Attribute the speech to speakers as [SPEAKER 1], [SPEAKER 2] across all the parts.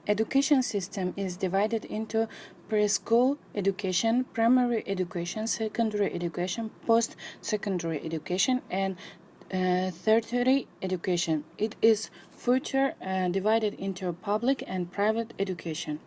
[SPEAKER 1] Education system is divided into preschool education, primary education, secondary education, post-secondary education, and tertiary education. It is further divided into public and private education.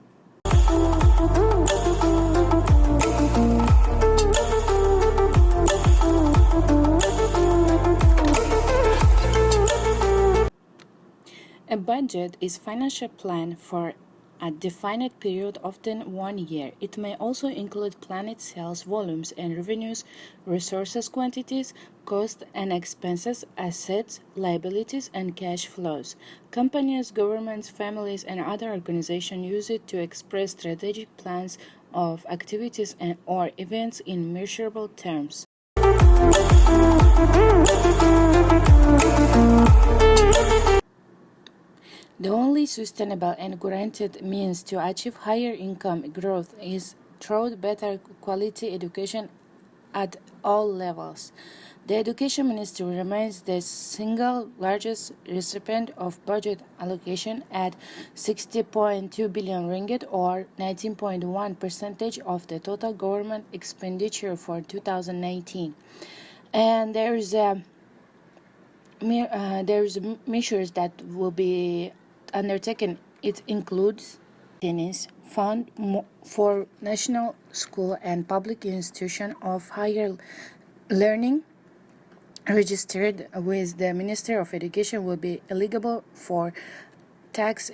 [SPEAKER 1] A budget is financial plan for a defined period, often 1 year. It may also include planned sales volumes and revenues, resources quantities, costs and expenses, assets, liabilities, and cash flows. Companies, governments, families, and other organizations use it to express strategic plans of activities or events in measurable terms. The only sustainable and guaranteed means to achieve higher income growth is through better quality education at all levels. The Education Ministry remains the single largest recipient of budget allocation at 60.2 billion ringgit or 19.1% of the total government expenditure for 2019. And there is measures that will be undertaken. It includes tennis fund for national school and public institution of higher learning registered with the Minister of Education will be eligible for tax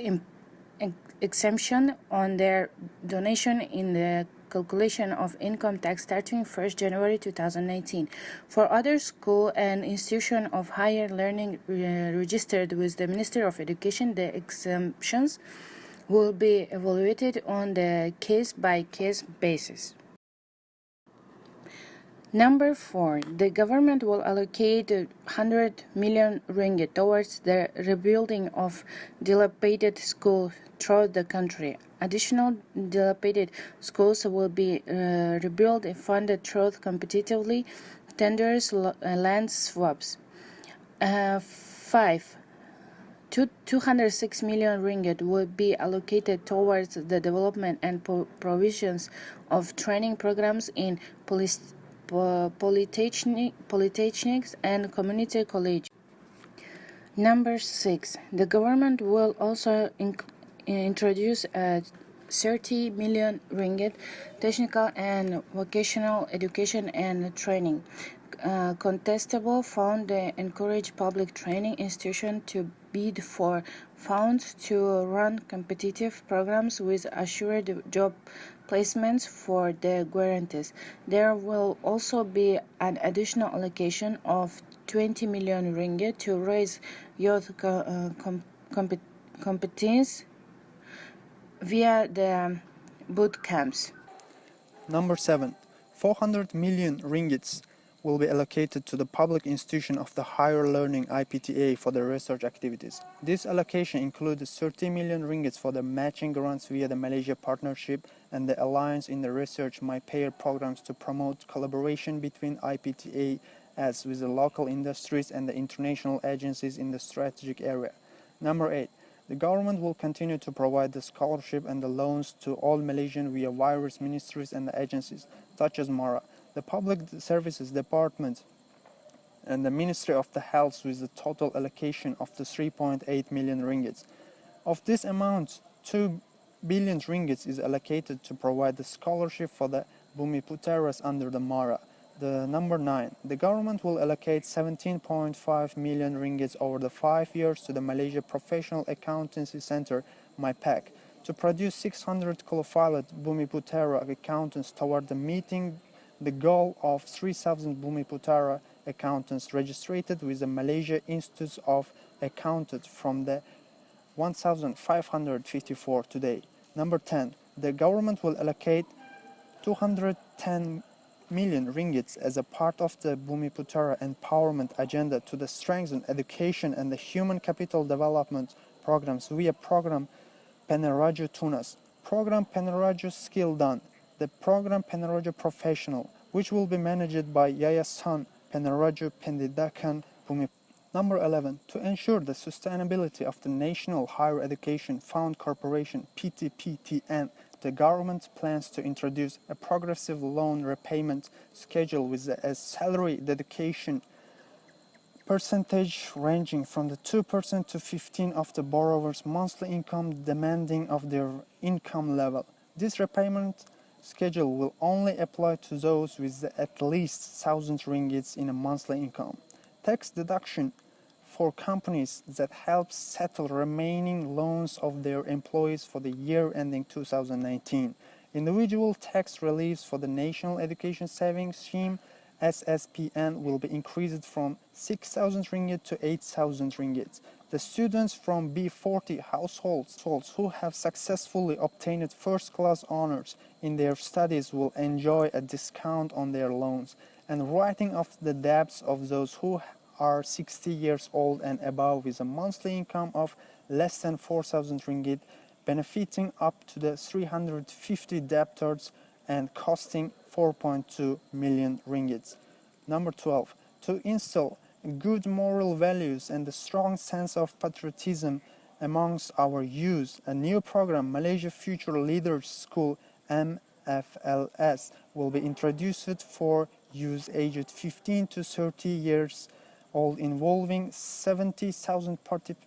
[SPEAKER 1] exemption on their donation in the calculation of income tax starting 1st January 2019. For other school and institution of higher learning registered with the Minister of Education, the exemptions will be evaluated on the case-by-case basis. Number 4, the government will allocate 100 million ringgit towards the rebuilding of dilapidated schools throughout the country. Additional dilapidated schools will be rebuilt and funded through competitively tenders, land swaps. 5. 206 million ringgit will be allocated towards the development and provisions of training programs in polytechnics and community college. Number 6. The government will also introduce a 30 million ringgit technical and vocational education and training contestable fund to encourage public training institutions to bid for funds to run competitive programs with assured job placements for the guarantees. There will also be an additional allocation of 20 million ringgit to raise youth competence via the boot camps.
[SPEAKER 2] Number 7. 400 million ringgits will be allocated to the public institution of the higher learning IPTA for the research activities. This allocation includes 30 million ringgits for the matching grants via the Malaysia Partnership and the Alliance in the Research My Payer programs to promote collaboration between IPTA as with the local industries and the international agencies in the strategic area. Number 8. The government will continue to provide the scholarship and the loans to all Malaysians via various ministries and agencies, such as MARA, the Public Services Department, and the Ministry of the Health with a total allocation of the 3.8 million ringgits. Of this amount, 2 billion ringgits is allocated to provide the scholarship for the Bumiputeras under the MARA. The number 9. The government will allocate 17.5 million ringgits over the 5 years to the Malaysia Professional Accountancy Center, MyPAC, to produce 600 qualified Bumiputera accountants toward the meeting the goal of 3,000 Bumiputera accountants registered with the Malaysia Institute of Accountants from the 1,554 today. Number 10. The government will allocate 210 million ringgits as a part of the Bumiputera empowerment agenda to the strengthen education and the human capital development programs via program Peneraju Tunas, program Peneraju Skill Done, the program Peneraju Professional, which will be managed by Yayasan Peneraju Pendidikan Bumi. Number 11. To ensure the sustainability of the National Higher Education Fund Corporation (PTPTN), the government plans to introduce a progressive loan repayment schedule with a salary dedication percentage ranging from the 2% to 15% of the borrower's monthly income demanding of their income level. This repayment schedule will only apply to those with at least 1,000 ringgits in a monthly income. Tax deduction for companies that help settle remaining loans of their employees for the year ending 2019. Individual tax reliefs for the National Education Savings Scheme SSPN will be increased from 6,000 ringgit to 8,000 ringgit. The students from B40 households who have successfully obtained first-class honors in their studies will enjoy a discount on their loans, and writing off the debts of those who are 60 years old and above with a monthly income of less than 4,000 ringgit, benefiting up to the 350 debtors and costing 4.2 million ringgit. Number 12. To instill good moral values and a strong sense of patriotism amongst our youth, a new program, Malaysia Future Leaders School (MFLS), will be introduced for youth aged 15 to 30 years old, involving 70,000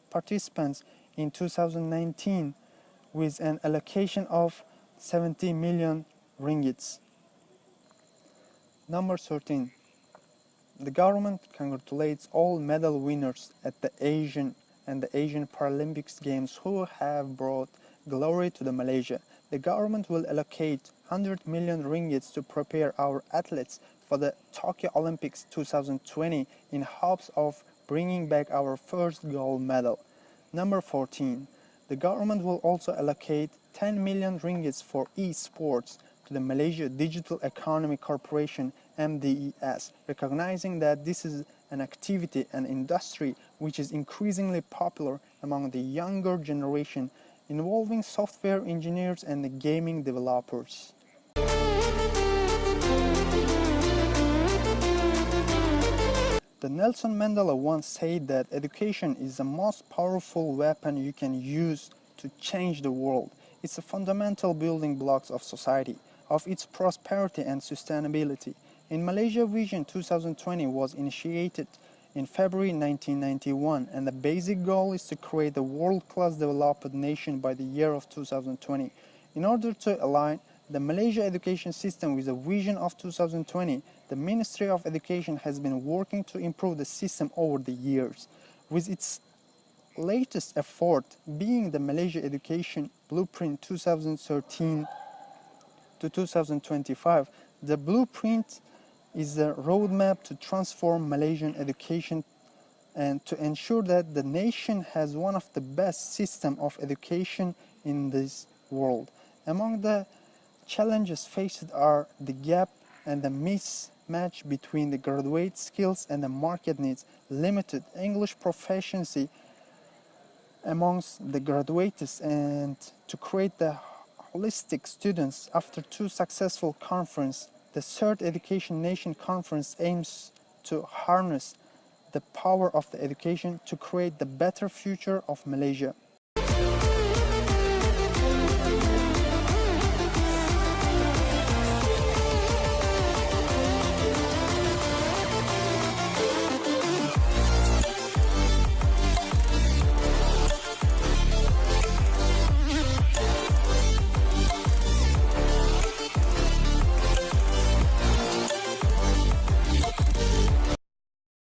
[SPEAKER 2] participants in 2019 with an allocation of 70 million ringgits. Number 13. The government congratulates all medal winners at the Asian and the Asian Paralympics Games who have brought glory to the Malaysia. The government will allocate 100 million ringgits to prepare our athletes for the Tokyo Olympics 2020 in hopes of bringing back our first gold medal. Number 14. The government will also allocate 10 million ringgits for e-sports to the Malaysia Digital Economy Corporation (MDES), recognizing that this is an activity and industry which is increasingly popular among the younger generation, involving software engineers and the gaming developers. The Nelson Mandela once said that education is the most powerful weapon you can use to change the world. It's a fundamental building blocks of society, of its prosperity and sustainability. In Malaysia Vision 2020 was initiated in February 1991, and the basic goal is to create a world-class developed nation by the year of 2020. In order to align the Malaysia education system with the vision of 2020, the Ministry of Education has been working to improve the system over the years, with its latest effort being the Malaysia Education Blueprint 2013 to 2025. The blueprint is a roadmap to transform Malaysian education and to ensure that the nation has one of the best systems of education in this world. Among the challenges faced are the gap and the mismatch between the graduate skills and the market needs, limited English proficiency amongst the graduates, and to create the holistic students. After two successful conferences, the Third Education Nation Conference aims to harness the power of the education to create the better future of Malaysia.